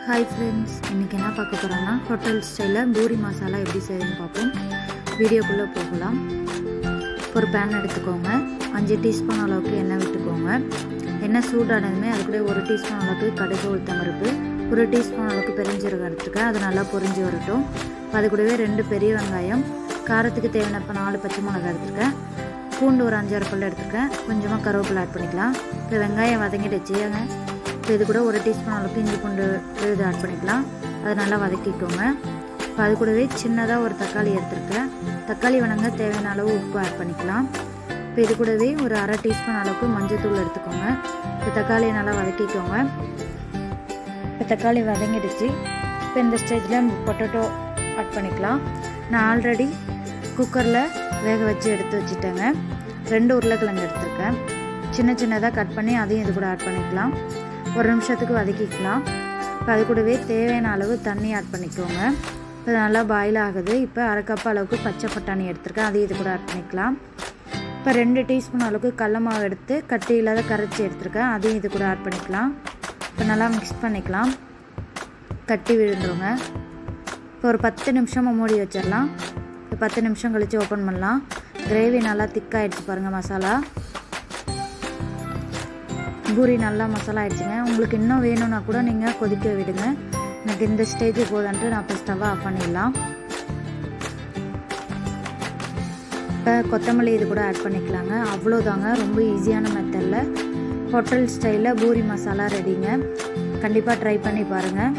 hi friends इनके என்ன பார்க்க போறோம்னா ஹோட்டல் ஸ்டைல்ல பூரி மசாலா எப்படி செய்யணும்னு பாப்போம் வீடியோக்குள்ள போகலாம் ஒரு pan எடுத்துக்கோங்க 5 டீஸ்பூன் அளவுக்கு எண்ணெய் விட்டுக்கோங்க எண்ணெய் சூடானதுமே அது கூட 1 டீஸ்பூன் அளவுக்கு கடுகு உளுத்தம் பருப்பு 1 டீஸ்பூன் அளவுக்கு பெருஞ்சீரகம் எடுத்துக்க அது நல்லா பொரிஞ்சு வரட்டும் அது கூடவே 2 பெரிய வெங்காயம் காரத்துக்கு தேவையான 4 பச்சை மிளகாய் எடுத்துக்க பூண்டு ஒரு 5-6 பல் எடுத்துக்க கொஞ்சமா கருவேப்பிலை ஆட் பண்ணிக்கலாம் இப்போ வெங்காயம் வதங்கிடுச்சுங்க இது கூட 1 டீஸ்பூன் அளவுக்கு இஞ்சி பூண்டு விழுது ஆட் பண்ணிக்கலாம் அது நல்லா வதக்கிக்கோங்க இப்போ அது கூடவே சின்னதாக ஒரு தக்காளி எடுத்துருக்கேன் தக்காளி வணங்க தேவையான அளவு உப்பு ஆட் பண்ணிக்கலாம் இப்போ இது கூடவே ஒரு 1/2 டீஸ்பூன் அளவுக்கு மஞ்சள் தூள் எடுத்துக்கோங்க இப்போ தக்காளியை நல்லா வதக்கிக்கோங்க இப்போ தக்காளி வதங்கிடுச்சு இப்போ இந்த ஸ்டேஜில் பொட்டேட்டோ ஆட் பண்ணிக்கலாம் நான் ஆல்ரெடி குக்கரில் வேக வச்சு எடுத்து வச்சுட்டேங்க 2 உருளைக்கிழங்கு எடுத்துருக்கேன் சின்ன சின்னதாக கட் பண்ணி அதையும் இது கூட ஆட் பண்ணிக்கலாம் ஒரு நிமிஷத்துக்கு வதக்கிக்கலாம் இப்போ அது கூடவே தேவையான அளவு தண்ணி ஆட் பண்ணிக்கோங்க இப்போ நல்லா பாயில் ஆகுது இப்போ 1/2 கப் அளவுக்கு பச்சை பட்டாணி எடுத்துருக்கேன் அதையும் இது கூட ஆட் பண்ணிக்கலாம் இப்போ 2 டீஸ்பூன் அளவுக்கு கடல மாவு எடுத்து கட்டி இல்லாத கரைச்சி எடுத்துருக்கேன் அதையும் இது கூட ஆட் பண்ணிக்கலாம் இப்போ நல்லா மிக்ஸ் பண்ணிக்கலாம் கட்டி விழுந்துருங்க இப்போ ஒரு 10 நிமிஷமாக மூடி வச்சிடலாம் இப்போ 10 நிமிஷம் கழித்து ஓப்பன் பண்ணலாம் கிரேவி நல்லா திக்காகிடுச்சு பாருங்கள் மசாலா பூரி நல்லா மசாலா ஆயிடுச்சுங்க உங்களுக்கு இன்னும் வேணும்னா கூட நீங்கள் கொதிக்க விடுங்க எனக்கு இந்த ஸ்டேஜ் போதுன்ட்டு நான் இப்போ ஸ்டவ்வை ஆஃப் பண்ணிடலாம் இப்போ கொத்தமல்லி இது கூட ஆட் பண்ணிக்கலாங்க அவ்வளோதாங்க ரொம்ப ஈஸியான மெத்தடில் ஹோட்டல் ஸ்டைலில் பூரி மசாலா ரெடிங்க கண்டிப்பாக ட்ரை பண்ணி பாருங்கள்